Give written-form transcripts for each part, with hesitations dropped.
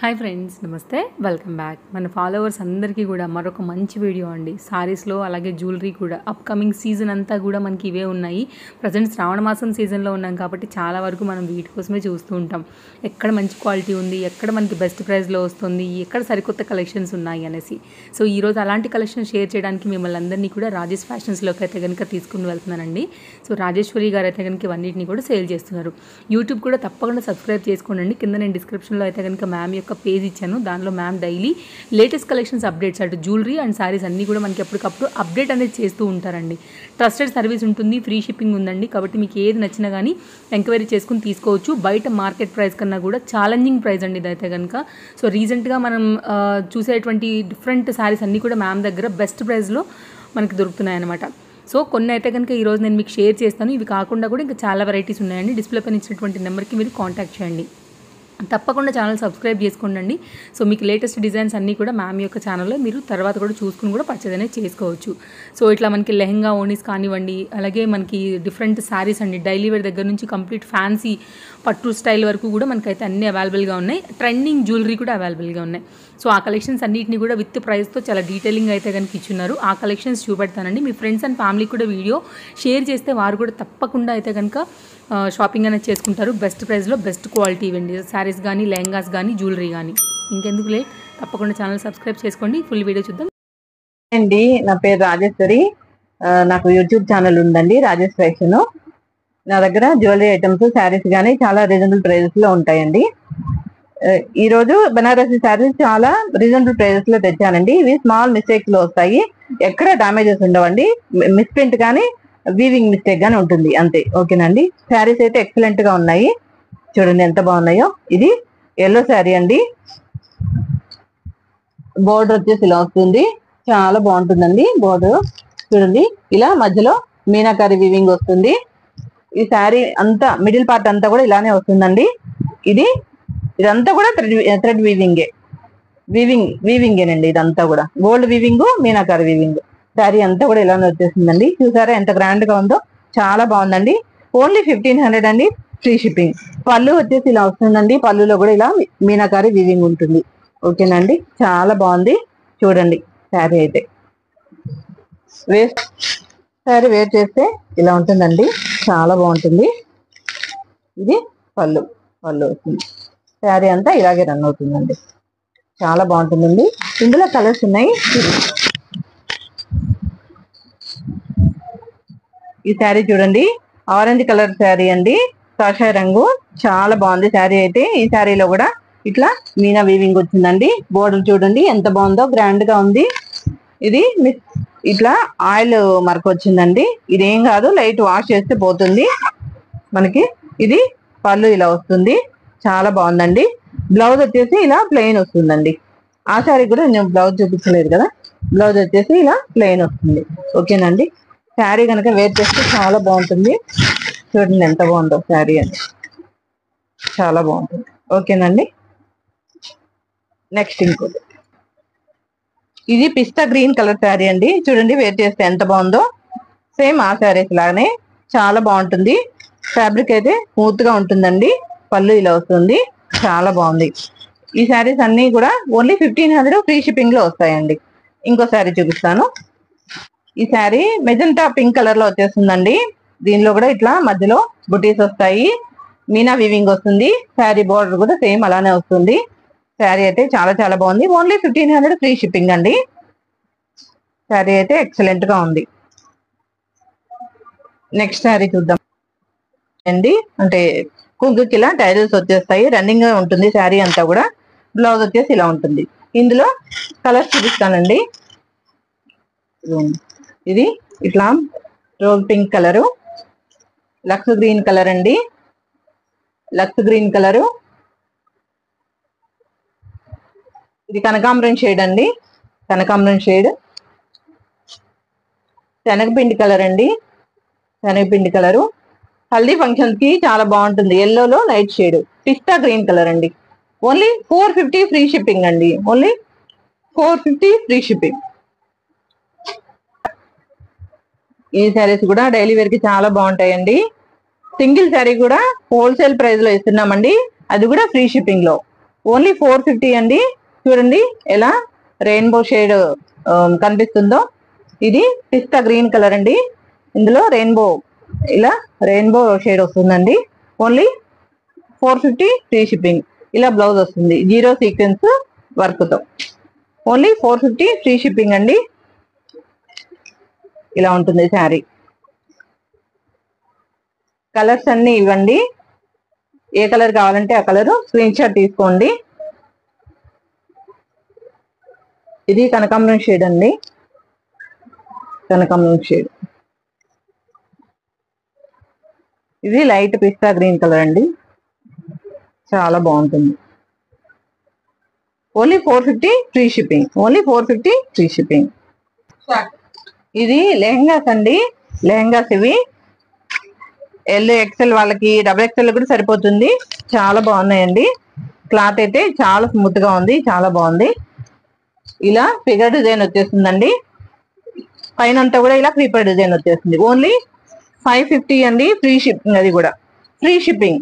Hi friends, నమస్తే, welcome back. మన followers అందరికీ కూడా మరొక మంచి వీడియో అండి. సారీస్లో అలాగే జ్యువెలరీ కూడా అప్కమింగ్ సీజన్ అంతా కూడా మనకి ఇవే ఉన్నాయి. ప్రజెంట్ శ్రావణ మాసం సీజన్లో ఉన్నాం కాబట్టి చాలా వరకు మనం వీటి కోసమే చూస్తూ ఉంటాం. ఎక్కడ మంచి క్వాలిటీ ఉంది, ఎక్కడ మనకి బెస్ట్ ప్రైస్లో వస్తుంది, ఎక్కడ సరికొత్త కలెక్షన్స్ ఉన్నాయి అనేసి. సో ఈరోజు అలాంటి కలెక్షన్ షేర్ చేయడానికి మిమ్మల్ని అందరినీ కూడా రాజేష్ ఫ్యాషన్స్లోకి అయితే కనుక తీసుకుని వెళ్తున్నానండి. సో రాజేశ్వరి గారు అయితే కనుక ఇవన్నిటిని కూడా సేల్ చేస్తున్నారు. యూట్యూబ్ కూడా తప్పకుండా సబ్స్క్రైబ్ చేసుకోండి. కింద నేను డిస్క్రిప్షన్లో అయితే కనుక మ్యామ్ యొక్క పేజ్ ఇచ్చాను. దానిలో ma'am daily latest collections updates అటు జ్యువెలరీ అండ్ సారీస్ అన్నీ కూడా మనకి ఎప్పటికప్పుడు అప్డేట్ అనేది చేస్తూ ఉంటారండి. ట్రస్టెడ్ సర్వీస్ ఉంటుంది, ఫ్రీ షిప్పింగ్ ఉందండి. కాబట్టి మీకు ఏది నచ్చినా కానీ ఎంక్వైరీ చేసుకుని తీసుకోవచ్చు. బయట మార్కెట్ ప్రైస్ కన్నా కూడా ఛాలెంజింగ్ ప్రైస్ అండి ఇదైతే కనుక. సో రీసెంట్గా మనం చూసేటువంటి డిఫరెంట్ సారీస్ అన్నీ కూడా మ్యామ్ దగ్గర బెస్ట్ ప్రైస్లో మనకి దొరుకుతున్నాయి అన్నమాట. సో కొన్ని అయితే కనుక ఈరోజు నేను మీకు షేర్ చేస్తాను. ఇవి కాకుండా కూడా ఇంకా చాలా వెరైటీస్ ఉన్నాయండి. డిస్ప్లే పైన ఇచ్చినటువంటి నెంబర్కి మీరు కాంటాక్ట్ చేయండి. తప్పకుండా ఛానల్ సబ్స్క్రైబ్ చేసుకోండి. సో మీకు లేటెస్ట్ డిజైన్స్ అన్నీ కూడా మ్యామ్ యొక్క ఛానల్లో మీరు తర్వాత కూడా చూసుకుని కూడా పర్చేజ్ అనేది చేసుకోవచ్చు. సో ఇట్లా మనకి లెహంగా ఓనీస్ కానివ్వండి, అలాగే మనకి డిఫరెంట్ శారీస్ అండి, డైలీ వేర్ దగ్గర నుంచి కంప్లీట్ ఫ్యాన్సీ పట్టు స్టైల్ వరకు కూడా మనకైతే అన్నీ అవైలబుల్గా ఉన్నాయి. ట్రెండింగ్ జ్యువెలరీ కూడా అవైలబుల్గా ఉన్నాయి. సో ఆ కలెక్షన్స్ అన్నింటినీ కూడా విత్ ప్రైస్తో చాలా డీటెయిలింగ్ అయితే కనుక ఇచ్చున్నారు. ఆ కలెక్షన్స్ చూపెడతానండి. మీ ఫ్రెండ్స్ అండ్ ఫ్యామిలీకి కూడా వీడియో షేర్ చేస్తే వారు కూడా తప్పకుండా అయితే కనుక షాపింగ్ అనేది చేసుకుంటారు. బెస్ట్ ప్రైస్లో బెస్ట్ క్వాలిటీ ఇవ్వండి, శారీస్ కానీ లెహంగాస్ కానీ జ్యువెలరీ కానీ. ఇంకెందుకు లేట్, తప్పకుండా ఛానల్ సబ్స్క్రైబ్ చేసుకోండి. ఫుల్ వీడియో చూద్దాం అండి. నా పేరు రాజేశ్వరి. నాకు యూట్యూబ్ ఛానల్ ఉందండి, రాజేష్ ఫ్యాషన్. నా దగ్గర జ్యువెలరీ ఐటమ్స్, శారీస్ కానీ చాలా రీజనబుల్ ప్రైజెస్ లో ఉంటాయండి. ఈ రోజు బనారసి శారీస్ చాలా రీజనబుల్ ప్రైజెస్ లో తెచ్చానండి. ఇవి స్మాల్ మిస్టేక్స్ లో వస్తాయి, ఎక్కడ డామేజెస్ ఉండవండి. మిస్ప్రింట్ కానీ వీవింగ్ మిస్టేక్ గానీ ఉంటుంది అంతే. ఓకేనండి. శారీస్ అయితే ఎక్సలెంట్ గా ఉన్నాయి. చూడండి ఎంత బాగున్నాయో. ఇది ఎల్లో శారీ అండి. బోర్డర్ వచ్చేసి ఇలా వస్తుంది, చాలా బాగుంటుందండి. బోర్డర్ చూడండి, ఇలా మధ్యలో మీనాకారి వీవింగ్ వస్తుంది. ఈ శారీ అంతా మిడిల్ పార్ట్ అంతా కూడా ఇలానే వస్తుందండి. ఇదంతా కూడా థ్రెడ్ వీవింగేనండి. ఇదంతా కూడా gold weaving, meenakari weaving. Sari అంతా కూడా ఇలానే వచ్చేసిందండి. చూసారా ఎంత గ్రాండ్ గా ఉందో, చాలా బాగుందండి. ఓన్లీ 1500 అండి, ఫ్రీ షిప్పింగ్. పళ్ళు వచ్చేసి ఇలా వస్తుందండి. పళ్ళులో కూడా ఇలా మీనాకారి వీవింగ్ ఉంటుంది. ఓకేనండి, చాలా బాగుంది. చూడండి శారీ అయితే శారీ వేర్ చేస్తే ఇలా ఉంటుందండి, చాలా బాగుంటుంది. ఇది పళ్ళు వస్తుంది. శారీ అంతా ఇలాగే రన్ అవుతుందండి, చాలా బాగుంటుందండి. ఇందులో కలర్స్ ఉన్నాయి. ఈ శారీ చూడండి, ఆరెంజ్ కలర్ శారీ అండి, కాషాయ రంగు. చాలా బాగుంది శారీ అయితే. ఈ శారీలో కూడా ఇట్లా మీనా వీవింగ్ వచ్చిందండి. బోర్డర్ చూడండి ఎంత బాగుందో, గ్రాండ్ గా ఉంది. ఇది ఇట్లా ఆయిల్ మరక వచ్చిందండి. ఇదేం కాదు, లైట్ వాష్ చేస్తే పోతుంది మనకి. ఇది పళ్ళు ఇలా వస్తుంది, చాలా బాగుందండి. బ్లౌజ్ వచ్చేసి ఇలా ప్లెయిన్ వస్తుందండి. ఆ శారీ కూడా నేను బ్లౌజ్ చూపించలేదు కదా, బ్లౌజ్ వచ్చేసి ఇలా ప్లెయిన్ వస్తుంది. ఓకేనండి. శారీ కనుక వేర్ చేస్తే చాలా బాగుంటుంది. చూడండి ఎంత బాగుందో శారీ అని, చాలా బాగుంటుంది. ఓకేనండి. నెక్స్ట్ ఇంకోటి, ఇది పిస్తా గ్రీన్ కలర్ శారీ అండి. చూడండి వేర్ చేస్తే ఎంత బాగుందో, సేమ్ ఆ శారీస్ లాగానే చాలా బాగుంటుంది. ఫ్యాబ్రిక్ అయితే స్మూత్ గా ఉంటుందండి. పళ్ళు ఇలా వస్తుంది, చాలా బాగుంది. ఈ శారీస్ అన్ని కూడా ఓన్లీ 1500 ఫ్రీ షిప్పింగ్ లో వస్తాయండి. ఇంకో శారీ చూపిస్తాను. ఈ శారీ మెజెంటా పింక్ కలర్ లో వచ్చేస్తుందండి. దీనిలో కూడా ఇట్లా మధ్యలో బుటీస్ వస్తాయి, మీనా వీవింగ్ వస్తుంది. శారీ బోర్డర్ కూడా సేమ్ అలానే వస్తుంది. శారీ అయితే చాలా చాలా బాగుంది. ఓన్లీ 1500 ఫ్రీ షిప్పింగ్ అండి. శారీ అయితే ఎక్సలెంట్ గా ఉంది. నెక్స్ట్ శారీ చూద్దాం అండి. అంటే కుంకుకి ఇలా టైల్స్ వచ్చేస్తాయి, రన్నింగ్ గా ఉంటుంది శారీ అంతా కూడా. బ్లౌజ్ వచ్చేసి ఇలా ఉంటుంది. ఇందులో కలర్స్ చూపిస్తానండి. ఇది ఇట్లా rose pink colour, lux green colour అండి, లక్స్ గ్రీన్ కలరు. ఇది కనకాంబరం షేడ్ అండి, కనకాంబరం షేడ్. శనగపిండి కలర్ అండి, శనగపిండి కలరు. హల్దీ ఫంక్షన్స్ కి చాలా బాగుంటుంది. ఎల్లోలో లైట్ షేడ్. పిస్తా గ్రీన్ కలర్ అండి. ఓన్లీ 450 ఫ్రీ షిప్పింగ్ అండి. Only 450 free shipping. ఈ శారీస్ కూడా డైలీ వేర్ కి చాలా బాగుంటాయండి. సింగిల్ శారీ కూడా హోల్సేల్ ప్రైస్ లో ఇస్తున్నామండి, అది కూడా ఫ్రీ షిప్పింగ్ లో. ఓన్లీ 450 అండి. చూడండి ఎలా రెయిన్బో షేడ్ కనిపిస్తుందో. ఇది పిస్తా గ్రీన్ కలర్ అండి. ఇందులో రెయిన్బో ఇలా రెయిన్బో షేడ్ వస్తుందండి. Only 450 free shipping. ఇలా బ్లౌజ్ వస్తుంది 0 సీక్వెన్స్ వర్క్ తో. ఓన్లీ 450 ఫ్రీ షిప్పింగ్ అండి. ఇలా ఉంటుంది శారీ. కలర్స్ అన్ని ఇవ్వండి. ఏ కలర్ కావాలంటే ఆ కలర్ స్క్రీన్ షాట్ తీసుకోండి. ఇది కనకాంబరం షేడ్ అండి. కనకాంబరం షేడ్. ఇది లైట్ పిస్తా గ్రీన్ కలర్ అండి. చాలా బాగుంటుంది. Only 450 free shipping. Only 450 free shipping. ఇది లెహంగాస్ అండి. లెహంగాస్ ఇవి XL వాళ్ళకి XXL కూడా సరిపోతుంది. చాలా బాగున్నాయండి. క్లాత్ అయితే చాలా స్మూత్ గా ఉంది. చాలా బాగుంది. ఇలా ఫిగర్ డిజైన్ వచ్చేస్తుందండి. పైన అంతా కూడా ఇలా క్రీపర్ డిజైన్ వచ్చేస్తుంది. ఓన్లీ 550 అండి. Free shipping. అది కూడా ఫ్రీ షిప్పింగ్.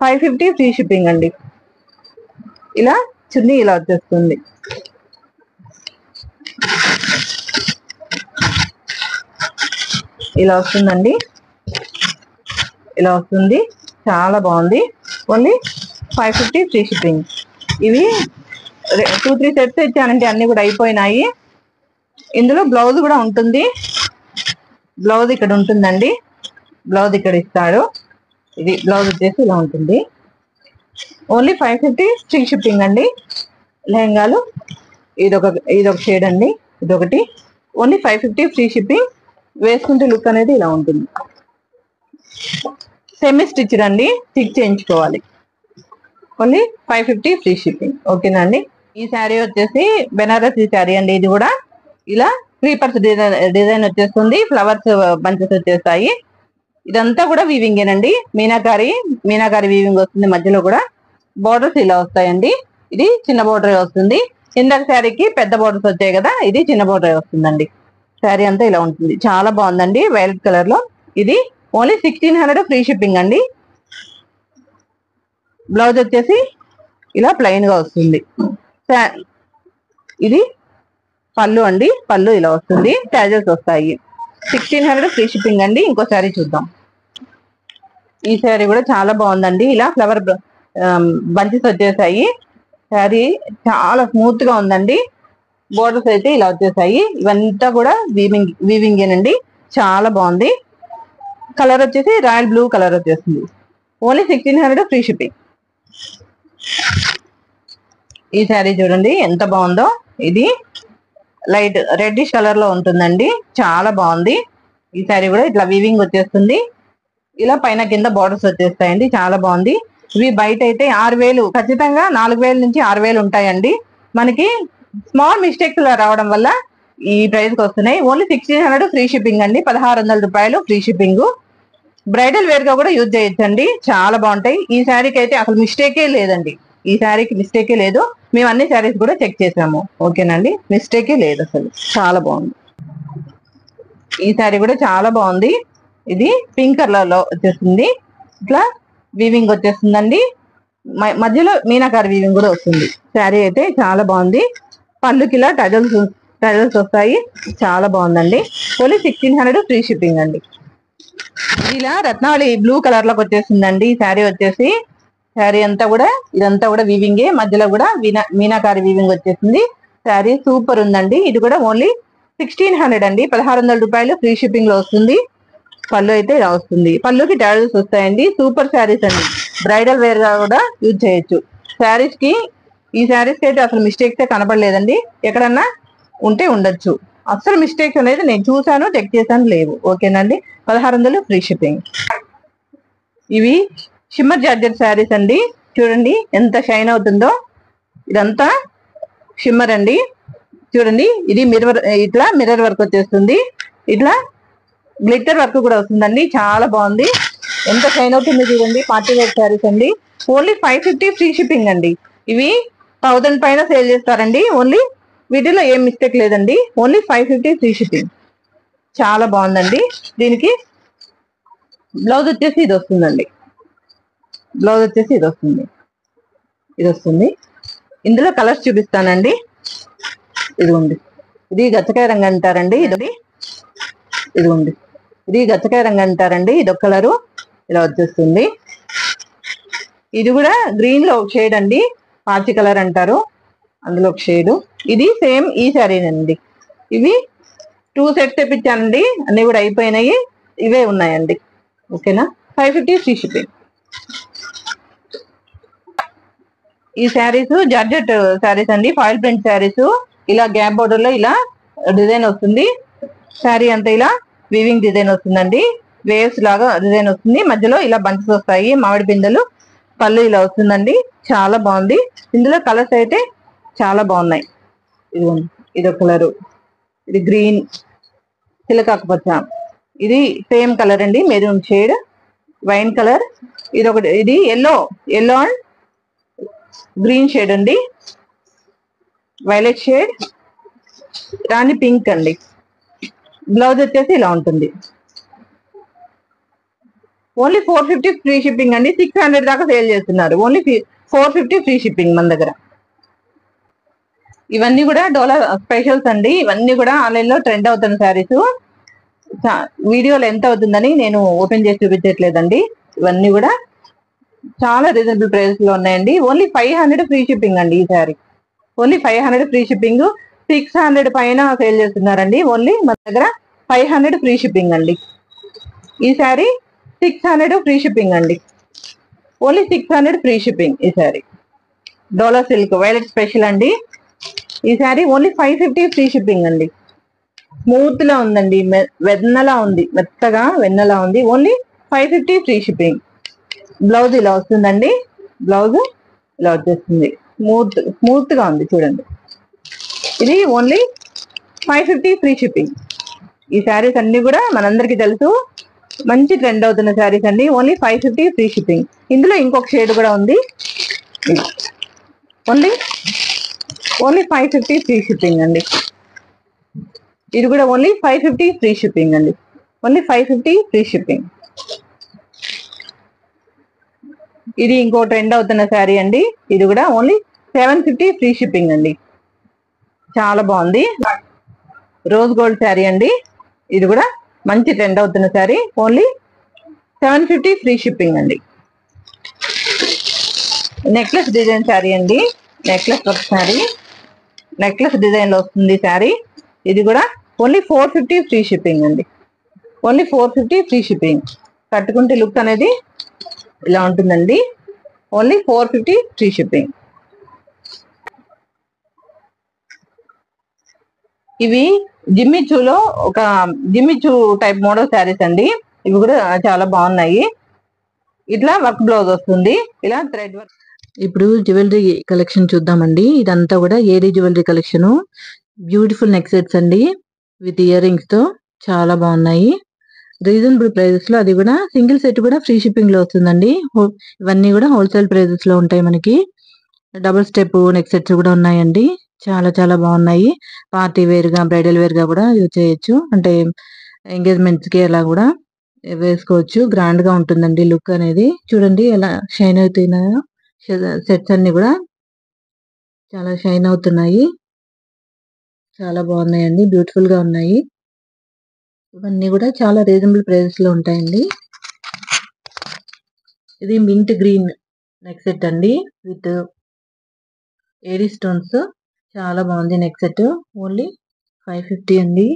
550 ఫ్రీ షిప్పింగ్ అండి. ఇలా చున్నీ ఇలా వచ్చేస్తుంది. ఇలా వస్తుందండి. ఇలా వస్తుంది. చాలా బాగుంది. Only 550 free shipping. ఇవి 2-3 సెట్స్ ఇచ్చానంటే అన్ని కూడా అయిపోయినాయి. ఇందులో బ్లౌజ్ కూడా ఉంటుంది. బ్లౌజ్ ఇక్కడ ఉంటుందండి. బ్లౌజ్ ఇక్కడ ఇస్తాడు. ఇది బ్లౌజ్ వచ్చేసి ఇలా ఉంటుంది. ఓన్లీ 550 ఫ్రీ షిప్పింగ్ అండి. లెహంగాలు ఇదొక షేడ్ అండి. ఇదొకటి. Only 550 free shipping. వేసుకుంటే లుక్ అనేది ఇలా ఉంటుంది. సెమీ స్టిచ్ అండి. స్టిచ్ చేయించుకోవాలి. Only 550 free shipping. ఓకేనా అండి. ఈ శారీ వచ్చేసి బెనారసీ శారీ అండి. ఇది కూడా ఇలా క్రీపర్స్ డిజైన్ వచ్చేస్తుంది. ఫ్లవర్స్ బంచెస్ వచ్చేస్తాయి. ఇదంతా కూడా వీవింగేనండి. మీనాకారి వీవింగ్ వస్తుంది. మధ్యలో కూడా బోర్డర్స్ ఇలా వస్తాయండి. ఇది చిన్న బోర్డర్ వస్తుంది. ఇందాక శారీకి పెద్ద బోర్డర్స్ వచ్చాయి కదా, ఇది చిన్న బోర్డర్ వస్తుందండి. శారీ అంతా ఇలా ఉంటుంది. చాలా బాగుందండి. వైలెట్ కలర్ లో. ఇది ఓన్లీ 1600 ఫ్రీ షిప్పింగ్ అండి. బ్లౌజ్ వచ్చేసి ఇలా ప్లెయిన్ గా వస్తుంది. ఇది పళ్ళు అండి. పళ్ళు ఇలా వస్తుంది. ట్యాజల్స్ వస్తాయి. 1600 ఫ్రీ షిప్పింగ్ అండి. ఇంకో శారీ చూద్దాం. ఈ శారీ కూడా చాలా బాగుందండి. ఇలా ఫ్లవర్ బంచెస్ వచ్చేసాయి. శారీ చాలా స్మూత్ గా ఉందండి. బోర్డర్స్ అయితే ఇలా వచ్చేసాయి. ఇవంతా కూడా వీవింగేనండి. చాలా బాగుంది. కలర్ వచ్చేసి రాయల్ బ్లూ కలర్ వచ్చేస్తుంది. Only 1600 free shipping. ఈ శారీ చూడండి ఎంత బాగుందో. ఇది లైట్ రెడ్డిష్ కలర్ లో ఉంటుందండి. చాలా బాగుంది. ఈ శారీ కూడా ఇట్లా వీవింగ్ వచ్చేస్తుంది. ఇలా పైన కింద బోర్డర్స్ వచ్చేస్తాయండి. చాలా బాగుంది. ఇవి బయట అయితే 6000, ఖచ్చితంగా 4000 నుంచి 6000 ఉంటాయండి. మనకి స్మాల్ మిస్టేక్స్ రావడం వల్ల ఈ ప్రైస్ కి వస్తున్నాయి. ఓన్లీ 1600 ఫ్రీ షిప్పింగ్ అండి. 1600 రూపాయలు ఫ్రీ షిప్పింగ్. బ్రైడల్ వేర్ గా కూడా యూజ్ చేయొచ్చండి. చాలా బాగుంటాయి. ఈ శారీకి అయితే అసలు మిస్టేకే లేదండి. ఈ శారీకి మిస్టేకే లేదు. మేము అన్ని శారీస్ కూడా చెక్ చేసాము. ఓకేనండి. మిస్టేకే లేదు అసలు. చాలా బాగుంది. ఈ శారీ కూడా చాలా బాగుంది. ఇది పింక్ కలర్ లో వచ్చేస్తుంది. ఇట్లా వీవింగ్ వచ్చేస్తుందండి. మధ్యలో మీనాకారి వీవింగ్ కూడా వస్తుంది. శారీ అయితే చాలా బాగుంది. పళ్ళుకి ఇలా టజల్స్ వస్తాయి. చాలా బాగుందండి. ఓన్లీ 1600 ఫ్రీ షిప్పింగ్ అండి. ఇలా రత్నావళి బ్లూ కలర్ లోకి వచ్చేసిందండి. ఈ శారీ వచ్చేసి శారీ అంతా కూడా ఇదంతా కూడా వీవింగే. మధ్యలో కూడా మీనాకారి వీవింగ్ వచ్చేసింది. శారీ సూపర్ ఉందండి. ఇది కూడా ఓన్లీ 1600 అండి. 1600 రూపాయలు ఫ్రీ షిప్పింగ్ లో వస్తుంది. పళ్ళు అయితే ఇలా వస్తుంది. పళ్ళుకి టాజల్స్ వస్తాయండి. సూపర్ శారీస్ అండి. బ్రైడల్ వేర్ గా కూడా యూజ్ చేయొచ్చు. శారీస్ కి ఈ శారీస్ కి అయితే అసలు మిస్టేక్స్ కనపడలేదండి. ఎక్కడన్నా ఉంటే ఉండొచ్చు. అసలు మిస్టేక్స్ అనేది నేను చూసాను, చెక్ చేశాను, లేవు. ఓకేనండి. 1600 ఫ్రీ షిప్పింగ్. ఇవి షిమ్మర్ జార్జెట్ శారీస్ అండి. చూడండి ఎంత షైన్ అవుతుందో. ఇదంతా షిమ్మర్ అండి. చూడండి ఇది ఇట్లా మిర్రర్ వర్క్ వచ్చేస్తుంది. ఇట్లా గ్లిట్టర్ వర్క్ కూడా వస్తుందండి. చాలా బాగుంది. ఎంత షైన్ అవుతుంది చూడండి. పార్టీ వేర్ శారీస్ అండి. ఓన్లీ 550 ఫ్రీ షిప్పింగ్ అండి. ఇవి 1000 పైన సేల్ చేస్తారండి. ఓన్లీ వీటిలో ఏం మిస్టేక్ లేదండి. Only 550 free shipping. చాలా బాగుందండి. దీనికి బ్లౌజ్ వచ్చేసి ఇది వస్తుందండి. బ్లౌజ్ వచ్చేసి ఇది వస్తుంది. ఇందులో కలర్స్ చూపిస్తానండి. ఇదిగోండి, ఇది గచ్చకాయ రంగు అంటారండి. ఇదిగోండి, ఇది గచ్చకాయ రంగు అంటారండి. ఇదొక కలరు ఇలా వచ్చేస్తుంది. ఇది కూడా గ్రీన్ లో ఒక షేడ్ అండి, పాచి కలర్ అంటారు, అందులో ఒక షేడ్. ఇది సేమ్ ఈ శారీనండి. ఇవి 2 సెట్స్ తెప్పించానండి, అన్ని కూడా అయిపోయినాయి, ఇవే ఉన్నాయండి. ఓకేనా, 550 ఫ్రీ షిప్పింగ్. ఈ శారీస్ జార్జెట్ శారీస్ అండి, ఫాయిల్ ప్రింట్ శారీస్. ఇలా గ్యాప్ బోర్డర్ లో ఇలా డిజైన్ వస్తుంది. శారీ అంతా ఇలా వీవింగ్ డిజైన్ వస్తుందండి, వేవ్స్ లాగా డిజైన్ వస్తుంది. మధ్యలో ఇలా బంచెస్ వస్తాయి, మామిడి పిందెలు. పళ్ళు ఇలా వస్తుందండి, చాలా బాగుంది. ఇందులో కలర్స్ అయితే చాలా బాగున్నాయి. ఇదిగోండి, ఇదొక కలరు, ఇది గ్రీన్, చిలకాకు పచ్చ, ఇది సేమ్ కలర్ అండి, మెరూన్ షేడ్, వైన్ కలర్. ఇది ఒకటి, ఇది ఎల్లో అండ్ గ్రీన్ షేడ్ అండి, వైలెట్ షేడ్, రాణి పింక్ అండి. బ్లౌజ్ వచ్చేసి ఇలా ఉంటుంది. ఓన్లీ 450 ఫ్రీ షిప్పింగ్ అండి. 600 దాకా సేల్ చేస్తున్నారు, ఓన్లీ 450 ఫ్రీ షిప్పింగ్ మన దగ్గర. ఇవన్నీ కూడా డోలా స్పెషల్స్ అండి. ఇవన్నీ కూడా ఆన్లైన్ లో ట్రెండ్ అవుతున్న శారీస్. వీడియోలో ఎంత అవుతుందని నేను ఓపెన్ చేసి చూపించట్లేదండి. ఇవన్నీ కూడా చాలా రీజనబుల్ ప్రైస్ లో ఉన్నాయండి. ఓన్లీ 500 ఫ్రీ షిప్పింగ్ అండి ఈ శారీ. Only 500 free shipping. 600 పైన సేల్ చేస్తున్నారండి, ఓన్లీ మన దగ్గర 500 ఫ్రీ షిప్పింగ్ అండి. ఈ శారీ 600 ఫ్రీ షిప్పింగ్ అండి, ఓన్లీ 600 ఫ్రీ షిప్పింగ్. ఈ శారీ డోలా సిల్క్ వైలెట్ స్పెషల్ అండి. ఈ శారీ ఓన్లీ 550 ఫ్రీ షిప్పింగ్ అండి. స్మూత్ లా ఉందండి, వెన్నలా ఉంది, మెత్తగా వెన్నలా ఉంది. Only 550 free shipping. బ్లౌజ్ ఇలా వస్తుందండి, బ్లౌజ్ ఇలా వచ్చేస్తుంది, స్మూత్ గా ఉంది చూడండి. ఇది ఓన్లీ 550 ఫ్రీ షిప్పింగ్. ఈ శారీస్ అన్ని కూడా మనందరికి తెలుసు, మంచి ట్రెండ్ అవుతున్న శారీస్ అండి. Only 550 free shipping. ఇందులో ఇంకొక షేడ్ కూడా ఉంది, ఓన్లీ 550 ఫ్రీ షిప్పింగ్ అండి. ఇది కూడా ఓన్లీ 550 ఫ్రీ షిప్పింగ్ అండి, ఓన్లీ 550 ఫ్రీ షిప్పింగ్. ఇది ఇంకో ట్రెండ్ అవుతున్న శారీ అండి. ఇది కూడా ఓన్లీ 750 ఫ్రీ షిప్పింగ్ అండి, చాలా బాగుంది. రోజ్ గోల్డ్ శారీ అండి. ఇది కూడా మంచి ట్రెండ్ అవుతున్న శారీ, ఓన్లీ 750 ఫ్రీ షిప్పింగ్ అండి. నెక్లెస్ డిజైన్ శారీ అండి, necklace work sari, necklace design లో వస్తుంది శారీ. ఇది కూడా ఓన్లీ 450 ఫ్రీ షిప్పింగ్ అండి, ఓన్లీ 450 ఫ్రీ షిప్పింగ్. కట్టుకుంటే లుక్ అనేది ఇలా ఉంటుందండి, ఓన్లీ 450 ఫ్రీ షిప్పింగ్. ఇవి జిమ్మిచూలో ఒక జిమ్మిచూ టైప్ మోడల్ శారీస్ అండి. ఇవి కూడా చాలా బాగున్నాయి. ఇట్లా వర్క్ బ్లౌజ్ వస్తుంది, ఇలా థ్రెడ్ వర్క్. ఇప్పుడు జ్యువెలరీ కలెక్షన్ చూద్దామండి. ఇదంతా కూడా AD jewellery collection. Beautiful neck sets అండి, విత్ ఇయర్ రింగ్స్ తో చాలా బాగున్నాయి. రీజనబుల్ ప్రైజెస్ లో, అది కూడా సింగిల్ సెట్ కూడా ఫ్రీ షిప్పింగ్ లో వస్తుందండి. ఇవన్నీ కూడా హోల్సేల్ ప్రైజెస్ లో ఉంటాయి మనకి. డబుల్ స్టెప్ నెక్ సెట్స్ కూడా ఉన్నాయండి, చాలా చాలా బాగున్నాయి. పార్టీ వేర్ గా, బ్రైడల్ వేర్ గా కూడా యూజ్ చేయొచ్చు, అంటే ఎంగేజ్మెంట్స్ కి అలా కూడా వేసుకోవచ్చు. గ్రాండ్ గా ఉంటుందండి లుక్ అనేది. చూడండి ఎలా షైన్ అవుతున్నాయో, సెట్స్ అన్ని కూడా చాలా షైన్ అవుతున్నాయి, చాలా బాగున్నాయండి, బ్యూటిఫుల్ గా ఉన్నాయి. ఇవన్నీ కూడా చాలా రీజనబుల్ ప్రైసెస్ లో ఉంటాయండి. ఇది మింట్ గ్రీన్ నెక్ సెట్ అండి, విత్ ఏడీ స్టోన్స్, చాలా బాగుంది నెక్ సెట్. ఓన్లీ 550 అండి.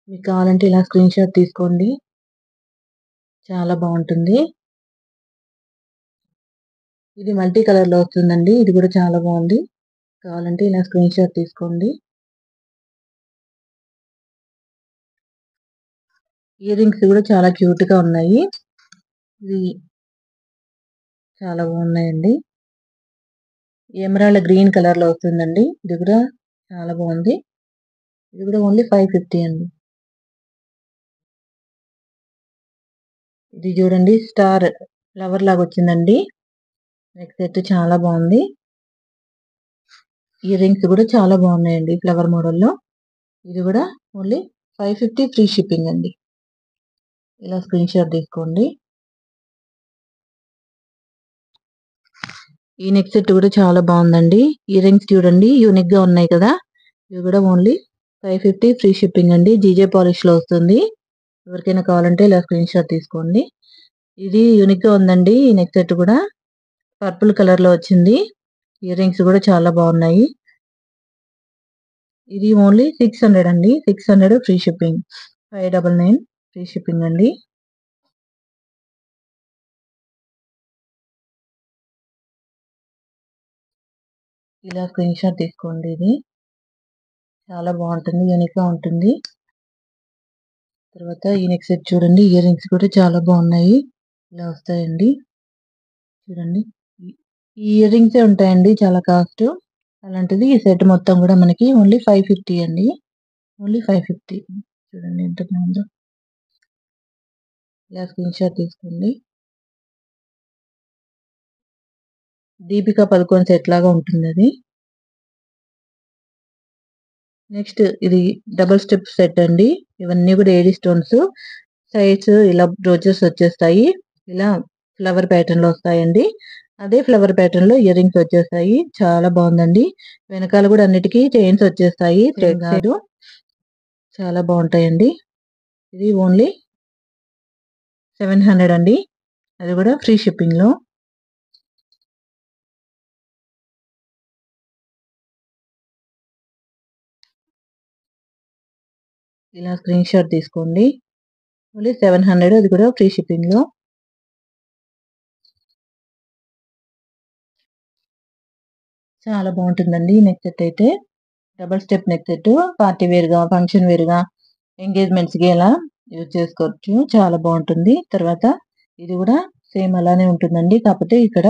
మీకు కావాలంటే ఇలా స్క్రీన్ షాట్ తీసుకోండి, చాలా బాగుంటుంది. ఇది మల్టీ కలర్ లో వస్తుందండి, ఇది కూడా చాలా బాగుంది. కావాలంటే ఇలా స్క్రీన్ షాట్ తీసుకోండి. ఇయర్ రింగ్స్ కూడా చాలా క్యూట్ గా ఉన్నాయి, ఇది చాలా బాగున్నాయండి. ఎమరాల్డ్ గ్రీన్ కలర్ లో వస్తుందండి, ఇది కూడా చాలా బాగుంది. ఇది కూడా ఓన్లీ 550 అండి. ఇది చూడండి, స్టార్ ఫ్లవర్ లాగా వచ్చిందండి నెక్ సెట్, చాలా బాగుంది. ఇయర్ రింగ్స్ కూడా చాలా బాగున్నాయండి ఫ్లవర్ మోడల్లో. ఇది కూడా ఓన్లీ 550 ఫ్రీ షిప్పింగ్ అండి. ఇలా స్క్రీన్ షాట్ తీసుకోండి. ఈ నెక్ సెట్ కూడా చాలా బాగుందండి. ఇయర్ రింగ్స్ చూడండి యూనిక్ గా ఉన్నాయి కదా. ఇవి కూడా ఓన్లీ 550 ఫ్రీ షిప్పింగ్ అండి. జీజే పాలిష్ లో వస్తుంది. ఎవరికైనా కావాలంటే ఇలా స్క్రీన్ షాట్ తీసుకోండి. ఇది యూనిక్ గా ఉందండి. ఈ నెక్ సెట్ కూడా పర్పుల్ కలర్ లో వచ్చింది. ఇయర్ రింగ్స్ కూడా చాలా బాగున్నాయి. ఇది ఓన్లీ 600 అండి. 600 ఫ్రీ షిప్పింగ్. 599 ఫ్రీ షిప్పింగ్ అండి. ఇలా స్క్రీన్ షాట్ తీసుకోండి. ఇది చాలా బాగుంటుంది, యూనిక్ గా ఉంటుంది. తర్వాత ఈ నెక్ సెట్ చూడండి. ఇయర్ రింగ్స్ కూడా చాలా బాగున్నాయి. ఇలా వస్తాయండి. చూడండి ఈ ఇయర్ రింగ్స్ ఉంటాయండి చాలా కాస్ట్. అలాంటిది ఈ సెట్ మొత్తం కూడా మనకి ఓన్లీ 550 అండి. ఓన్లీ 550. చూడండి ఎంత బాగుందో. ఇలా స్క్రీన్ షాట్ తీసుకోండి. దీపికా పదుకొన్ సెట్ లాగా ఉంటుంది అది. నెక్స్ట్ ఇది డబుల్ స్టెప్ సెట్ అండి. ఇవన్నీ కూడా ఏడీ స్టోన్స్. సైడ్స్ ఇలా రోజెస్ వచ్చేస్తాయి. ఇలా ఫ్లవర్ ప్యాటర్న్ లో వస్తాయండి. అదే ఫ్లవర్ ప్యాటర్న్ లో ఇయర్ రింగ్స్ వచ్చేస్తాయి. చాలా బాగుందండి. వెనకాల కూడా అన్నిటికీ చైన్స్ వచ్చేస్తాయి. థ్రెడ్ కాదు. చాలా బాగుంటాయండి. ఇది ఓన్లీ 700 అండి. అది కూడా ఫ్రీ షిప్పింగ్ లో. ఇలా స్క్రీన్ షాట్ తీసుకోండి. ఓన్లీ 700. అది కూడా ఫ్రీ షిప్పింగ్ లో. చాలా బాగుంటుందండి ఈ నెక్ సెట్ అయితే. Double step neck set. Party wear గా, ఫంక్షన్ వేర్ గా, ఎంగేజ్మెంట్స్ కి ఇలా యూజ్ చేసుకోవచ్చు. చాలా బాగుంటుంది. తర్వాత ఇది కూడా సేమ్ అలానే ఉంటుందండి. కాకపోతే ఇక్కడ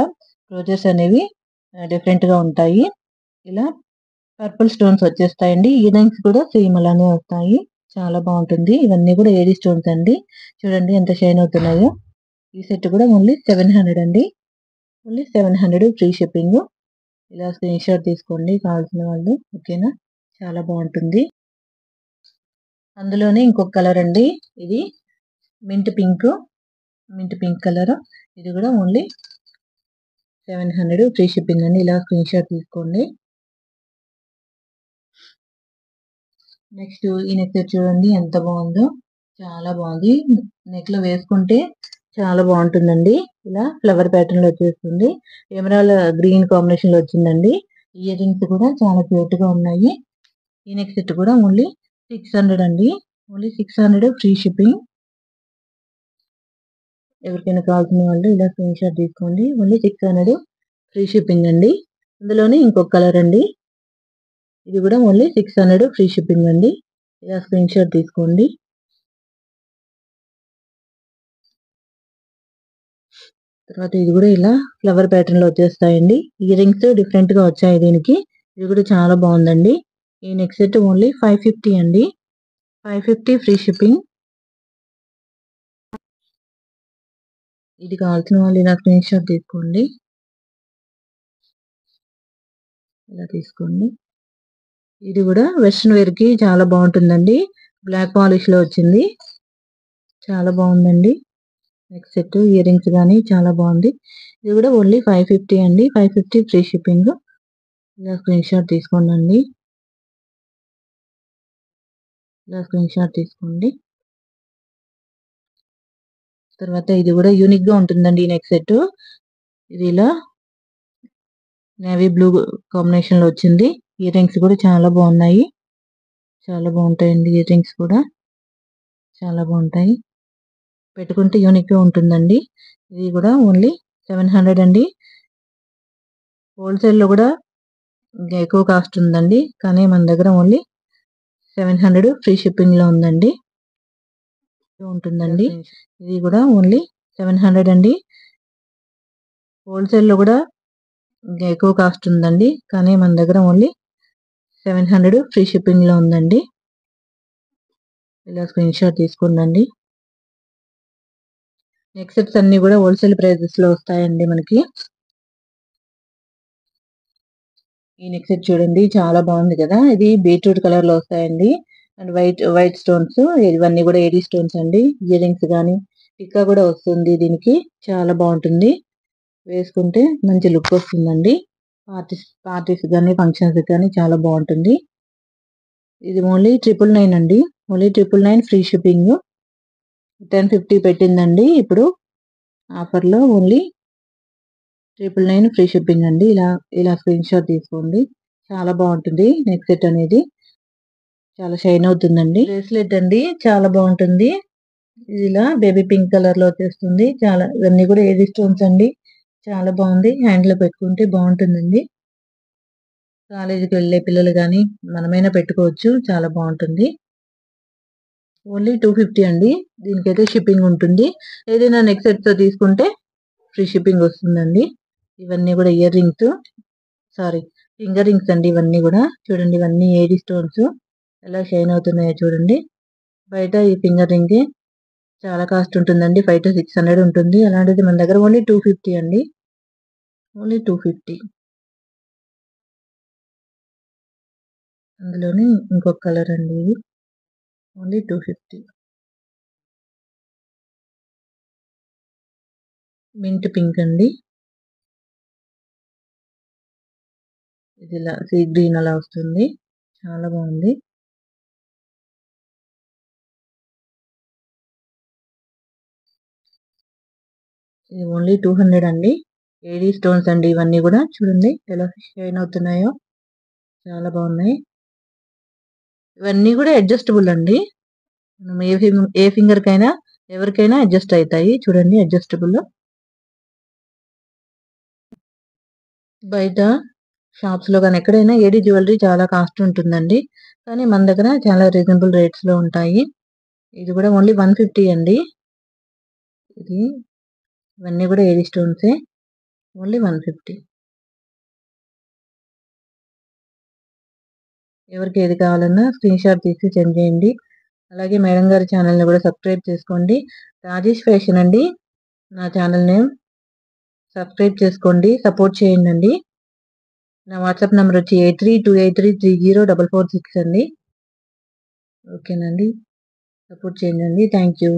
రోజెస్ అనేవి డిఫరెంట్ గా ఉంటాయి. ఇలా పర్పుల్ స్టోన్స్ వచ్చేస్తాయండి. ఇయర్ రింగ్స్ కూడా సేమ్ అలానే వస్తాయి. చాలా బాగుంటుంది. ఇవన్నీ కూడా ఏడీ స్టోన్స్ అండి. చూడండి ఎంత షైన్ అవుతున్నాయో. ఈ సెట్ కూడా ఓన్లీ 700 అండి. Only 700 free shipping. ఇలా స్క్రీన్ షాట్ తీసుకోండి కావాల్సిన వాళ్ళు. ఓకేనా. చాలా బాగుంటుంది. అందులోనే ఇంకొక కలర్ అండి. ఇది mint pink. Mint pink colour. ఇది కూడా ఓన్లీ 700 ఫ్రీ షిప్పింగ్ అండి. ఇలా స్క్రీన్ షాట్ తీసుకోండి. నెక్స్ట్ ఈ నెక్ సెట్ చూడండి ఎంత బాగుందో. చాలా బాగుంది. నెక్ లో వేసుకుంటే చాలా బాగుంటుందండి. ఇలా ఫ్లవర్ ప్యాటర్న్ లో వచ్చేస్తుంది. ఎమరాల్డ్ గ్రీన్ కాంబినేషన్ లో వచ్చిందండి. ఇయర్ రింగ్స్ కూడా చాలా క్యూట్ గా ఉన్నాయి. ఈ నెక్ సెట్ కూడా ఓన్లీ 600 అండి. Only 600 free shipping. ఎవరికైనా కావాల్సిన వాళ్ళు ఇలా స్క్రీన్ షాట్ తీసుకోండి. ఓన్లీ 600 ఫ్రీ షిప్పింగ్ అండి. అందులోనే ఇంకొక కలర్ అండి. ఇది కూడా ఓన్లీ 600 ఫ్రీ షిప్పింగ్ అండి. ఇలా స్క్రీన్ షాట్ తీసుకోండి. తర్వాత ఇది కూడా ఇలా ఫ్లవర్ ప్యాటర్న్ లో వచ్చేస్తాయండి. ఇయర్ రింగ్స్ డిఫరెంట్ గా వచ్చాయి దీనికి. ఇది కూడా చాలా బాగుందండి. ఈ నెక్ సెట్ ఓన్లీ 550 అండి. 550 ఫ్రీ షిప్పింగ్. ఇది కావాల్సిన వాళ్ళు ఇలా స్క్రీన్ షాట్ తీసుకోండి. ఇలా తీసుకోండి. ఇది కూడా వెస్ట్రన్ వేర్ కి చాలా బాగుంటుందండి. బ్లాక్ పాలిష్ లో వచ్చింది. చాలా బాగుందండి. నెక్ సెట్ ఇయర్ రింగ్స్ కానీ చాలా బాగుంది. ఇది కూడా ఓన్లీ 550 అండి. 550 ఫ్రీ షిప్పింగ్. ఇలా స్క్రీన్ షాట్ తీసుకోండి. ఇలా స్క్రీన్ షాట్ తీసుకోండి. తర్వాత ఇది కూడా యూనిక్ గా ఉంటుందండి ఈ నెక్ సెట్. ఇది ఇలా నేవీ బ్లూ కాంబినేషన్ లో వచ్చింది. ఇయర్ రింగ్స్ కూడా చాలా బాగున్నాయి. చాలా బాగుంటాయండి. ఇయర్ రింగ్స్ కూడా చాలా బాగుంటాయి. పెట్టుకుంటే యూనిక్ గా ఉంటుందండి. ఇది కూడా ఓన్లీ 700 అండి. హోల్సేల్ లో కూడా ఇంకా ఎక్కువ కాస్ట్ ఉందండి. కానీ మన దగ్గర ఓన్లీ 700 ఫ్రీ షిప్పింగ్ లో ఉందండి. ఉంటుందండి. ఇది కూడా ఓన్లీ 700 అండి. హోల్సేల్ లో కూడా ఇంకా ఎక్కువ కాస్ట్ ఉందండి. కానీ మన దగ్గర ఓన్లీ 700 ఫ్రీ షిప్పింగ్ లో ఉందండి. ఇలా స్క్రీన్ షాట్ తీసుకోండి. నెక్ సెట్స్ అన్ని కూడా హోల్సేల్ ప్రైజెస్ లో వస్తాయండి మనకి. ఈ నెక్ సెట్ చూడండి చాలా బాగుంది కదా. ఇది బీట్రూట్ కలర్ లో వస్తాయండి. And white stones. ఇవన్నీ కూడా ఏడీ స్టోన్స్ అండి. ఇయర్ రింగ్స్ కానీ టిక్కా కూడా వస్తుంది దీనికి. చాలా బాగుంటుంది. వేసుకుంటే మంచి లుక్ వస్తుందండి. పార్టీస్ కానీ ఫంక్షన్స్ కానీ చాలా బాగుంటుంది. ఇది ఓన్లీ 999 అండి. Only 999 free shipping. 1050 పెట్టిందండి. ఇప్పుడు ఆఫర్లో ఓన్లీ 999 ఫ్రీ షిప్పింగ్ అండి. ఇలా స్క్రీన్ షాట్ తీసుకోండి. చాలా బాగుంటుంది. నెక్ సెట్ అనేది చాలా షైన్ అవుతుందండి. బ్రేస్లెట్ అండి చాలా బాగుంటుంది. ఇది ఇలా బేబీ పింక్ కలర్ లో వచ్చేస్తుంది. ఇవన్నీ కూడా ఏడీ స్టోన్స్ అండి. చాలా బాగుంది. హ్యాండ్ లో పెట్టుకుంటే బాగుంటుందండి. కాలేజీకి వెళ్ళే పిల్లలు కానీ మనమైనా పెట్టుకోవచ్చు. చాలా బాగుంటుంది. ఓన్లీ 250 అండి. దీనికైతే షిప్పింగ్ ఉంటుంది. ఏదైనా నెక్ సెట్ తో తీసుకుంటే ఫ్రీ షిప్పింగ్ వస్తుందండి. ఇవన్నీ కూడా ఫింగర్ రింగ్స్ అండి. ఇవన్నీ కూడా చూడండి. ఇవన్నీ ఏడీ స్టోన్స్ ఎలా షైన్ అవుతున్నాయో చూడండి. బయట ఈ ఫింగర్ రింగ్ చాలా కాస్ట్ ఉంటుందండి. 500 to 600 ఉంటుంది. అలాంటిది మన దగ్గర ఓన్లీ 250 అండి. ఓన్లీ 250. అందులోనే ఇంకొక కలర్ అండి. ఇది ఓన్లీ 250. మింట్ పింక్ అండి. ఇది ఇలా సీ గ్రీన్ అలా వస్తుంది. చాలా బాగుంది. ఇది ఓన్లీ 200 అండి. ఏడీ స్టోన్స్ అండి. ఇవన్నీ కూడా చూడండి ఎలా షైన్ అవుతున్నాయో చాలా బాగున్నాయి. ఇవన్నీ కూడా అడ్జస్టబుల్ అండి. మనం ఏ ఫింగర్ కైనా ఎవరికైనా అడ్జస్ట్ అవుతాయి. చూడండి అడ్జస్టబుల్. బయట షాప్స్ లో కానీ ఎక్కడైనా ఏడీ జ్యువెలరీ చాలా కాస్ట్ ఉంటుందండి. కానీ మన దగ్గర చాలా రీజనబుల్ రేట్స్ లో ఉంటాయి. ఇది కూడా ఓన్లీ 150 అండి. ఇవన్నీ కూడా ఏడీ స్టోన్సే. ఓన్లీ 150. ఎవరికి ఏది కావాలన్నా స్క్రీన్ షాట్ తీసి సెండ్ చేయండి. అలాగే మేడం గారి ఛానల్ని కూడా సబ్స్క్రైబ్ చేసుకోండి. రాజేష్ ఫ్యాషన్ అండి నా ఛానల్ నేమ్. సబ్స్క్రైబ్ చేసుకోండి. సపోర్ట్ చేయండి. నా వాట్సాప్ నెంబర్ వచ్చి 8328330446 అండి. ఓకేనండి. సపోర్ట్ చేయండి. Thank you.